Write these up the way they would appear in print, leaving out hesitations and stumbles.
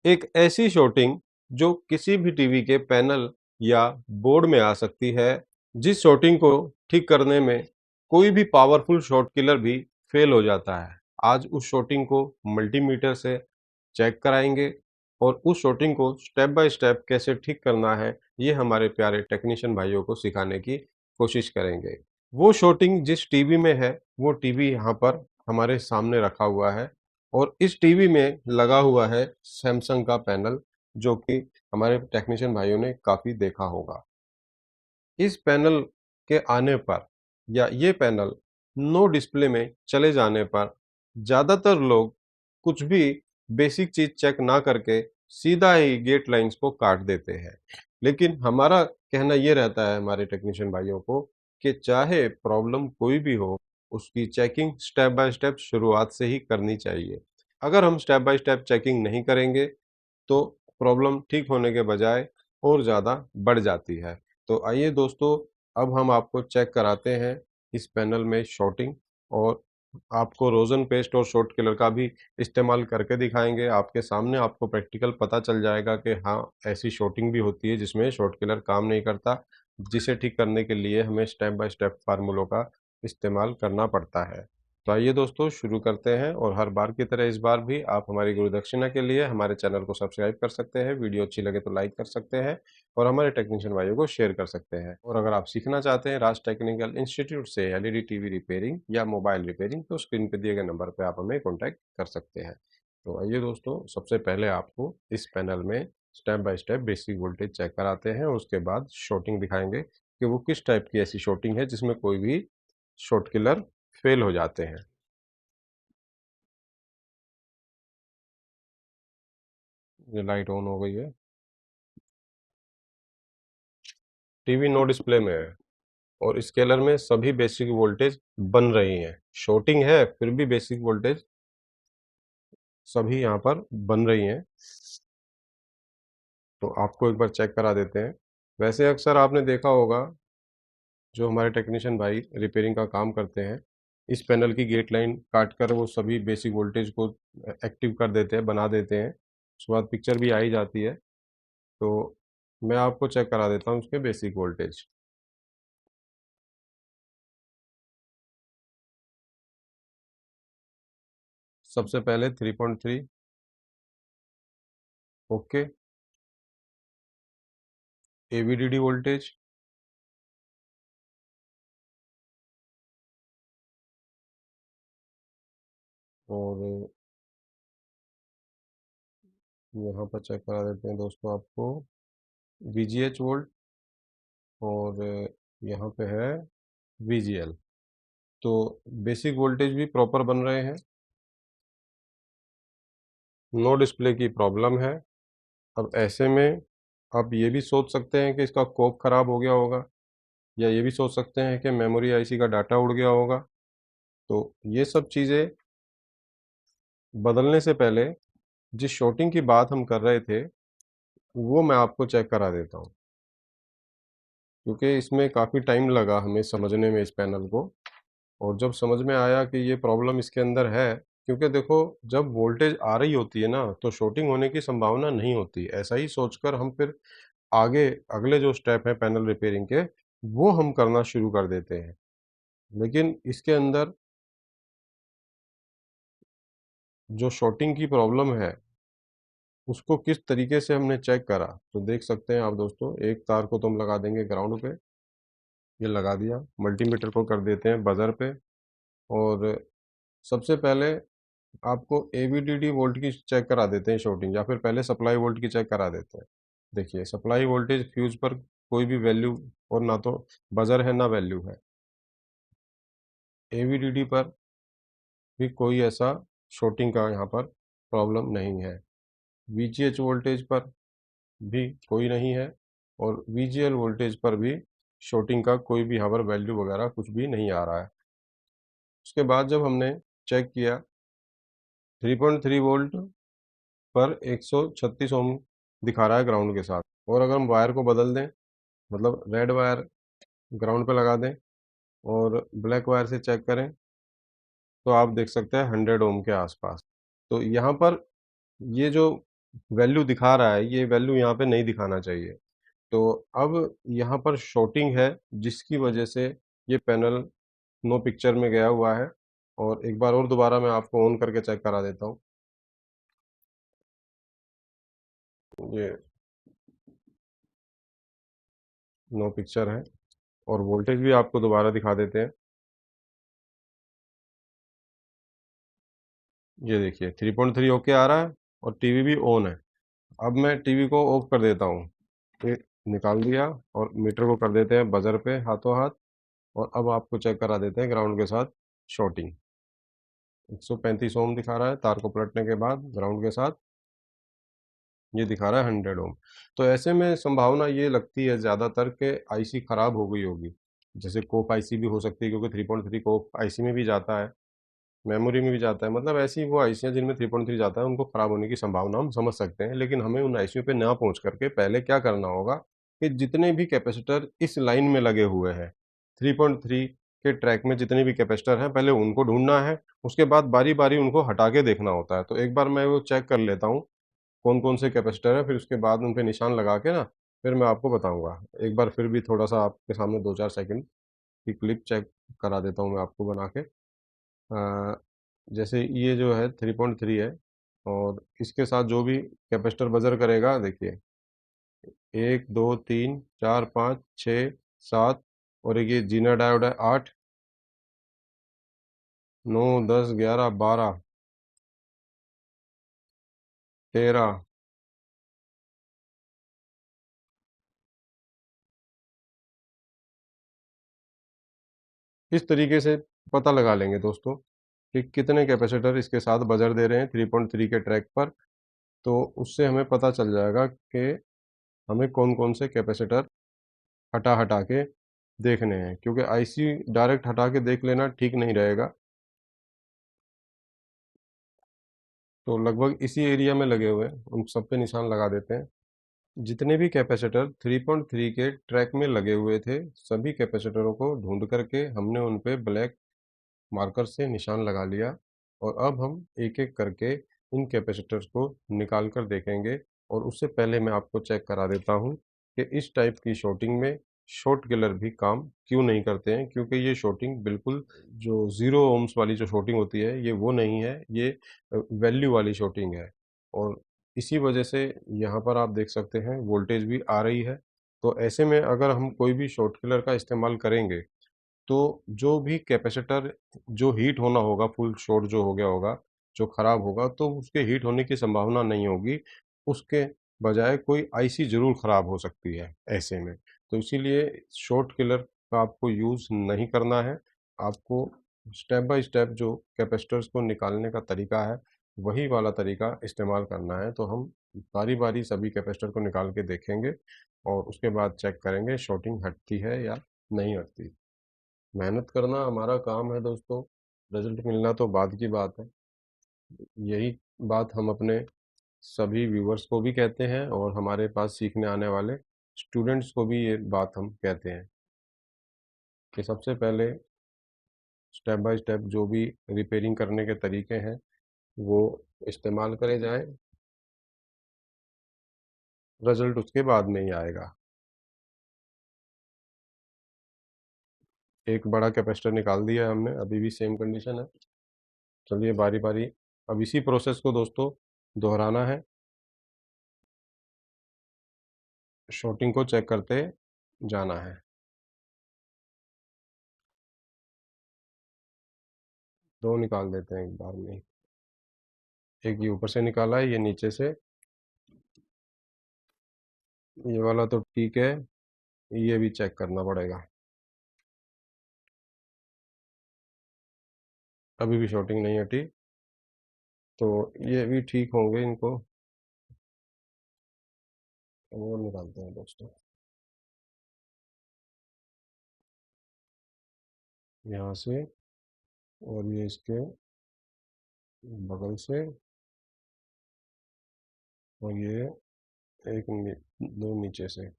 एक ऐसी शॉर्टिंग जो किसी भी टीवी के पैनल या बोर्ड में आ सकती है, जिस शॉर्टिंग को ठीक करने में कोई भी पावरफुल शॉर्ट किलर भी फेल हो जाता है। आज उस शॉर्टिंग को मल्टीमीटर से चेक कराएंगे और उस शॉर्टिंग को स्टेप बाय स्टेप कैसे ठीक करना है, ये हमारे प्यारे टेक्नीशियन भाइयों को सिखाने की कोशिश करेंगे। वो शॉर्टिंग जिस टीवी में है, वो टीवी यहाँ पर हमारे सामने रखा हुआ है और इस टीवी में लगा हुआ है सैमसंग का पैनल, जो कि हमारे टेक्नीशियन भाइयों ने काफ़ी देखा होगा। इस पैनल के आने पर या ये पैनल नो डिस्प्ले में चले जाने पर ज़्यादातर लोग कुछ भी बेसिक चीज़ चेक ना करके सीधा ही गेट लाइन्स को काट देते हैं। लेकिन हमारा कहना ये रहता है हमारे टेक्नीशियन भाइयों को कि चाहे प्रॉब्लम कोई भी हो, उसकी चेकिंग स्टेप बाय स्टेप शुरुआत से ही करनी चाहिए। अगर हम स्टेप बाय स्टेप चेकिंग नहीं करेंगे तो प्रॉब्लम ठीक होने के बजाय और ज़्यादा बढ़ जाती है। तो आइए दोस्तों, अब हम आपको चेक कराते हैं इस पैनल में शॉर्टिंग और आपको रोज़न पेस्ट और शॉर्ट किलर का भी इस्तेमाल करके दिखाएँगे। आपके सामने आपको प्रैक्टिकल पता चल जाएगा कि हाँ, ऐसी शॉर्टिंग भी होती है जिसमें शॉर्ट किलर काम नहीं करता, जिसे ठीक करने के लिए हमें स्टेप बाय स्टेप फ़ॉर्मूलों का इस्तेमाल करना पड़ता है। तो आइए दोस्तों, शुरू करते हैं और हर बार की तरह इस बार भी आप हमारी गुरुदक्षिणा के लिए हमारे चैनल को सब्सक्राइब कर सकते हैं, वीडियो अच्छी लगे तो लाइक कर सकते हैं और हमारे टेक्नीशियन भाइयों को शेयर कर सकते हैं। और अगर आप सीखना चाहते हैं राज टेक्निकल इंस्टीट्यूट से एलईडी टीवी रिपेयरिंग या मोबाइल रिपेयरिंग, तो स्क्रीन पर दिए गए नंबर पर आप हमें कॉन्टैक्ट कर सकते हैं। तो आइए दोस्तों, सबसे पहले आपको इस पैनल में step by step basic voltage check कराते हैं और उसके बाद शॉर्टिंग दिखाएंगे कि वो किस टाइप की ऐसी शॉर्टिंग है जिसमें कोई भी शॉर्ट किलर फेल हो जाते हैं। ये लाइट ऑन हो गई है। टीवी नो डिस्प्ले में है और स्केलर में सभी बेसिक वोल्टेज बन रही हैं। शॉर्टिंग है फिर भी बेसिक वोल्टेज सभी यहाँ पर बन रही हैं। तो आपको एक बार चेक करा देते हैं। वैसे अक्सर आपने देखा होगा, जो हमारे टेक्नीशियन भाई रिपेयरिंग का काम करते हैं, इस पैनल की गेट लाइन काट कर वो सभी बेसिक वोल्टेज को एक्टिव कर देते हैं, बना देते हैं। उसके बाद पिक्चर भी आ ही जाती है। तो मैं आपको चेक करा देता हूँ उसके बेसिक वोल्टेज। सबसे पहले 3.3 ओके। एवीडीडी वोल्टेज और यहाँ पर चेक करा देते हैं दोस्तों आपको VGH वोल्ट और यहाँ पे है VGL। तो बेसिक वोल्टेज भी प्रॉपर बन रहे हैं। नो डिस्प्ले की प्रॉब्लम है। अब ऐसे में आप ये भी सोच सकते हैं कि इसका कोप खराब हो गया होगा, या ये भी सोच सकते हैं कि मेमोरी आईसी का डाटा उड़ गया होगा। तो ये सब चीज़ें बदलने से पहले जिस शॉर्टिंग की बात हम कर रहे थे, वो मैं आपको चेक करा देता हूँ, क्योंकि इसमें काफ़ी टाइम लगा हमें समझने में इस पैनल को। और जब समझ में आया कि ये प्रॉब्लम इसके अंदर है, क्योंकि देखो, जब वोल्टेज आ रही होती है ना तो शॉर्टिंग होने की संभावना नहीं होती। ऐसा ही सोचकर हम फिर आगे अगले जो स्टेप है पैनल रिपेयरिंग के, वो हम करना शुरू कर देते हैं। लेकिन इसके अंदर जो शॉर्टिंग की प्रॉब्लम है, उसको किस तरीके से हमने चेक करा, तो देख सकते हैं आप दोस्तों। एक तार को तो हम लगा देंगे ग्राउंड पे, ये लगा दिया। मल्टीमीटर को कर देते हैं बजर पे और सबसे पहले आपको एवीडीडी वोल्ट की चेक करा देते हैं शॉर्टिंग, या फिर पहले सप्लाई वोल्ट की चेक करा देते हैं। देखिए, सप्लाई वोल्टेज फ्यूज पर कोई भी वैल्यू और ना तो बजर है ना वैल्यू है। एवीडीडी पर भी कोई ऐसा शॉर्टिंग का यहाँ पर प्रॉब्लम नहीं है। वीजीएच वोल्टेज पर भी कोई नहीं है और वीजीएल वोल्टेज पर भी शॉर्टिंग का कोई भी यहाँ पर वैल्यू वगैरह कुछ भी नहीं आ रहा है। उसके बाद जब हमने चेक किया, 3.3 वोल्ट पर 136 ओम दिखा रहा है ग्राउंड के साथ। और अगर हम वायर को बदल दें, मतलब रेड वायर ग्राउंड पे लगा दें और ब्लैक वायर से चेक करें, तो आप देख सकते हैं 100 ओम के आसपास। तो यहाँ पर ये जो वैल्यू दिखा रहा है, ये वैल्यू यहाँ पे नहीं दिखाना चाहिए। तो अब यहाँ पर शॉर्टिंग है, जिसकी वजह से ये पैनल नो पिक्चर में गया हुआ है। और एक बार और दोबारा मैं आपको ऑन करके चेक करा देता हूँ। ये नो पिक्चर है। और वोल्टेज भी आपको दोबारा दिखा देते हैं। ये देखिए 3.3 ओके आ रहा है और टीवी भी ऑन है। अब मैं टीवी को ऑफ कर देता हूँ। ये निकाल दिया और मीटर को कर देते हैं बजर पे हाथों हाथ। और अब आपको चेक करा देते हैं ग्राउंड के साथ शॉर्टिंग। 135 ओम दिखा रहा है तार को पलटने के बाद ग्राउंड के साथ। ये दिखा रहा है 100 ओम। तो ऐसे में संभावना ये लगती है ज़्यादातर कि आईसी ख़राब हो गई होगी। जैसे कोप आईसी भी हो सकती है, क्योंकि 3.3 कोप आईसी में भी जाता है, मेमोरी में भी जाता है। मतलब ऐसी वो आईसियाँ जिनमें 3.3 जाता है, उनको ख़राब होने की संभावना हम समझ सकते हैं। लेकिन हमें उन आईसियों पे ना पहुंच करके पहले क्या करना होगा कि जितने भी कैपेसिटर इस लाइन में लगे हुए हैं, 3.3 के ट्रैक में जितने भी कैपेसिटर हैं, पहले उनको ढूंढना है। उसके बाद बारी बारी उनको हटा के देखना होता है। तो एक बार मैं वो चेक कर लेता हूँ कौन कौन से कैपेसिटर है, फिर उसके बाद उन पे निशान लगा के ना, फिर मैं आपको बताऊंगा। एक बार फिर भी थोड़ा सा आपके सामने 2-4 सेकंड की क्लिप चेक करा देता हूँ मैं आपको बना के। जैसे ये जो है 3.3 है, और इसके साथ जो भी कैपेसिटर बजर करेगा देखिए, 1 2 3 4 5 6 7, और एक ये जीना डायोड है 8 9 10 11 12 13। इस तरीके से पता लगा लेंगे दोस्तों कि कितने कैपेसिटर इसके साथ बजर दे रहे हैं 3.3 के ट्रैक पर। तो उससे हमें पता चल जाएगा कि हमें कौन कौन से कैपेसिटर हटा हटा के देखने हैं, क्योंकि आईसी डायरेक्ट हटा के देख लेना ठीक नहीं रहेगा। तो लगभग इसी एरिया में लगे हुए हैं, उन सब पे निशान लगा देते हैं। जितने भी कैपेसिटर 3.3 के ट्रैक में लगे हुए थे, सभी कैपेसिटरों को ढूंढ करके हमने उन पे ब्लैक मार्कर से निशान लगा लिया। और अब हम एक एक करके इन कैपेसिटर्स को निकाल कर देखेंगे। और उससे पहले मैं आपको चेक करा देता हूँ कि इस टाइप की शॉर्टिंग में शॉर्ट किलर भी काम क्यों नहीं करते हैं। क्योंकि ये शॉर्टिंग बिल्कुल जो ज़ीरो ओम्स वाली जो शॉर्टिंग होती है, ये वो नहीं है, ये वैल्यू वाली शॉर्टिंग है। और इसी वजह से यहाँ पर आप देख सकते हैं वोल्टेज भी आ रही है। तो ऐसे में अगर हम कोई भी शॉर्ट किलर का इस्तेमाल करेंगे, तो जो भी कैपेसिटर जो हीट होना होगा, फुल शॉर्ट जो हो गया होगा, जो खराब होगा, तो उसके हीट होने की संभावना नहीं होगी। उसके बजाय कोई आईसी जरूर खराब हो सकती है ऐसे में। तो इसीलिए शॉर्ट किलर का आपको यूज़ नहीं करना है। आपको स्टेप बाय स्टेप जो कैपेसिटर्स को निकालने का तरीका है, वही वाला तरीका इस्तेमाल करना है। तो हम बारी बारी सभी कैपेसिटर को निकाल के देखेंगे और उसके बाद चेक करेंगे शॉर्टिंग हटती है या नहीं हटती। मेहनत करना हमारा काम है दोस्तों, रिजल्ट मिलना तो बाद की बात है। यही बात हम अपने सभी व्यूअर्स को भी कहते हैं, और हमारे पास सीखने आने वाले स्टूडेंट्स को भी ये बात हम कहते हैं कि सबसे पहले स्टेप बाय स्टेप जो भी रिपेयरिंग करने के तरीके हैं, वो इस्तेमाल करे जाएं। रिजल्ट उसके बाद में ही आएगा। एक बड़ा कैपेसिटर निकाल दिया है हमने, अभी भी सेम कंडीशन है। चलिए बारी बारी अब इसी प्रोसेस को दोस्तों दोहराना है। शॉर्टिंग को चेक करते जाना है। दो निकाल देते हैं एक बार में। एक ये ऊपर से निकाला है, ये नीचे से। ये वाला तो ठीक है, ये भी चेक करना पड़ेगा। अभी भी शॉर्टिंग नहीं हटी, तो ये भी ठीक होंगे। इनको और निकालते हैं दोस्तों, यहाँ से। और ये इसके बगल से। और ये दो नीचे से।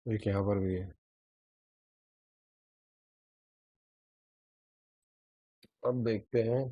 एक यहाँ पर भी है। अब देखते हैं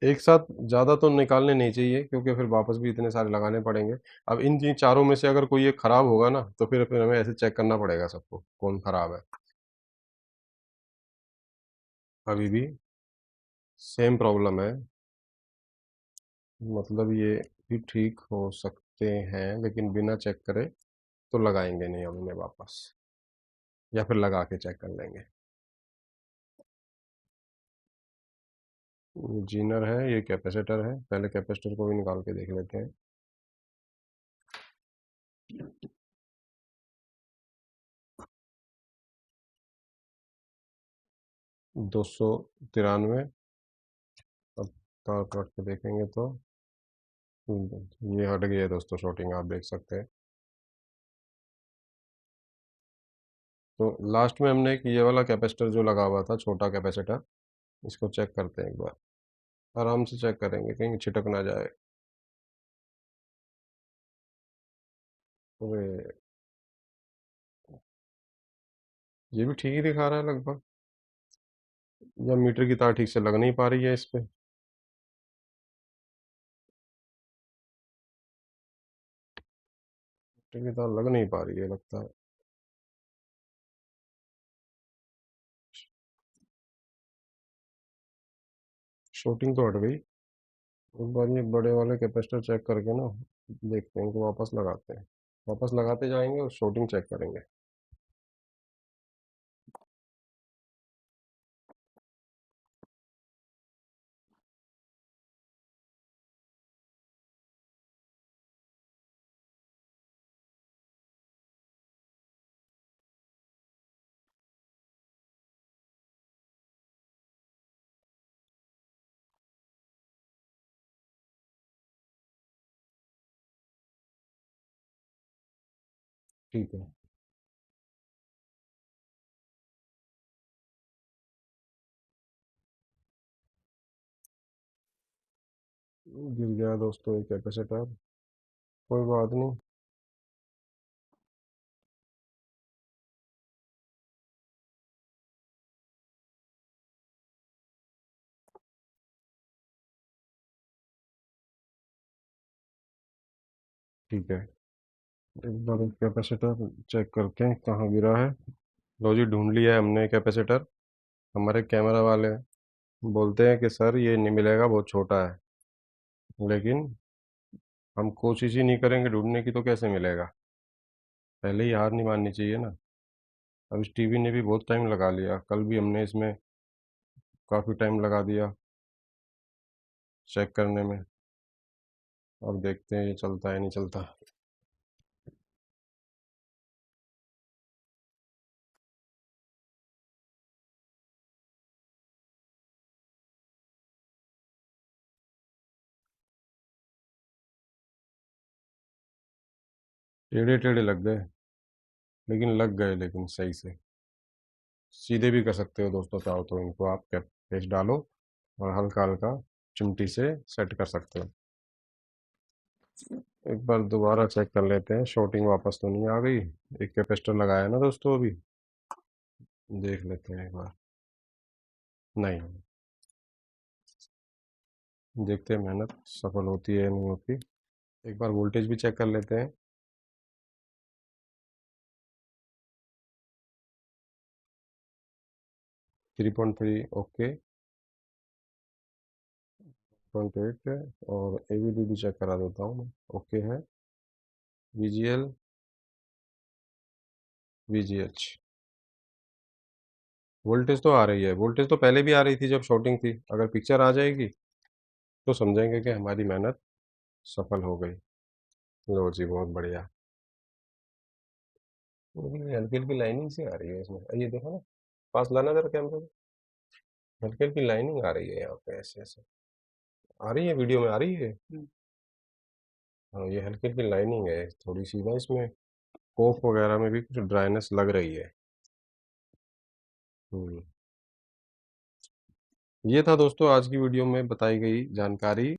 एक साथ ज़्यादा तो निकालने नहीं चाहिए, क्योंकि फिर वापस भी इतने सारे लगाने पड़ेंगे। अब इन चारों में से अगर कोई एक खराब होगा ना, तो फिर हमें ऐसे चेक करना पड़ेगा सबको कौन खराब है। अभी भी सेम प्रॉब्लम है, मतलब ये भी ठीक हो सकते हैं, लेकिन बिना चेक करे तो लगाएंगे नहीं हम इन्हें वापस, या फिर लगा के चेक कर लेंगे। ये जीनर है, ये कैपेसिटर है, पहले कैपेसिटर को भी निकाल के देख लेते हैं। 293। अब तार काट के देखेंगे तो ये हट गई है दोस्तों शॉर्टिंग, आप देख सकते हैं। तो लास्ट में हमने एक ये वाला कैपेसिटर जो लगा हुआ था, छोटा कैपेसिटर, इसको चेक करते हैं एक बार। आराम से चेक करेंगे, कहीं छिटक ना जाए। अरे, ये भी ठीक ही दिखा रहा है लगभग, या मीटर की तार ठीक से लग नहीं पा रही है इस पे। मीटर की तार लग नहीं पा रही है लगता है। शॉर्टिंग तो हट गई। एक बार ये बड़े वाले कैपेसिटर चेक करके ना देखते हैं, इनको वापस लगाते हैं। वापस लगाते जाएंगे और शॉर्टिंग चेक करेंगे। ठीक है। गिर गया दोस्तों एक कैपेसिटर, कोई बात नहीं। ठीक है, एक बार कैपेसिटर चेक करते हैं कहाँ गिरा है। लो जी, ढूंढ लिया है हमने कैपेसिटर। हमारे कैमरा वाले बोलते हैं कि सर ये नहीं मिलेगा, बहुत छोटा है, लेकिन हम कोशिश ही नहीं करेंगे ढूंढने की तो कैसे मिलेगा। पहले ही हार नहीं माननी चाहिए ना। अब इस टीवी ने भी बहुत टाइम लगा लिया, कल भी हमने इसमें काफ़ी टाइम लगा दिया चेक करने में। अब देखते हैं ये चलता है नहीं चलता। टेढ़े टेढ़े लग गए, लेकिन लग गए, लेकिन सही से। सीधे भी कर सकते हो दोस्तों, चाहो तो इनको आप पेस्ट डालो और हल्का हल्का चिमटी से सेट कर सकते हो। एक बार दोबारा चेक कर लेते हैं, शॉर्टिंग वापस तो नहीं आ गई। एक कैपेसिटर लगाया ना दोस्तों अभी, देख लेते हैं एक बार। नहीं, देखते हैं मेहनत सफल होती है या नहीं होती। एक बार वोल्टेज भी चेक कर लेते हैं। 3.3 ओके। 0.8 है। और एवीडी भी चेक करा देता हूँ मैं, ओके है। वीजीएल, वीजीएच, वोल्टेज तो आ रही है। वोल्टेज तो पहले भी आ रही थी जब शॉर्टिंग थी। अगर पिक्चर आ जाएगी तो समझेंगे कि हमारी मेहनत सफल हो गई। लो जी, बहुत बढ़िया। लेकिन हल्की हल्की लाइनिंग सी आ रही है इसमें, ये देखो ना, पास लाना जरा कैमरे में। हल्की हल्की लाइनिंग आ रही है यहाँ पे, ऐसे ऐसे आ रही है, वीडियो में आ रही है। हाँ, ये हल्की हल्की लाइनिंग है थोड़ी सी ना इसमें। कोक वगैरह में भी कुछ ड्राइनेस लग रही है। हम्म। ये था दोस्तों आज की वीडियो में बताई गई जानकारी,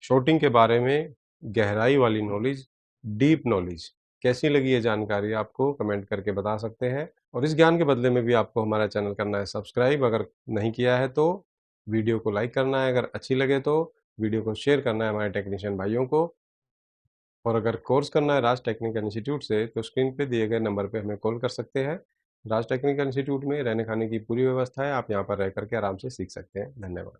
शॉर्टिंग के बारे में गहराई वाली नॉलेज, डीप नॉलेज। कैसी लगी ये जानकारी आपको कमेंट करके बता सकते हैं। और इस ज्ञान के बदले में भी आपको हमारा चैनल करना है सब्सक्राइब, अगर नहीं किया है तो। वीडियो को लाइक करना है, अगर अच्छी लगे तो वीडियो को शेयर करना है हमारे टेक्नीशियन भाइयों को। और अगर कोर्स करना है राज टेक्निकल इंस्टीट्यूट से तो स्क्रीन पे दिए गए नंबर पे हमें कॉल कर सकते हैं। राज टेक्निकल इंस्टीट्यूट में रहने खाने की पूरी व्यवस्था है, आप यहाँ पर रह करके आराम से सीख सकते हैं। धन्यवाद।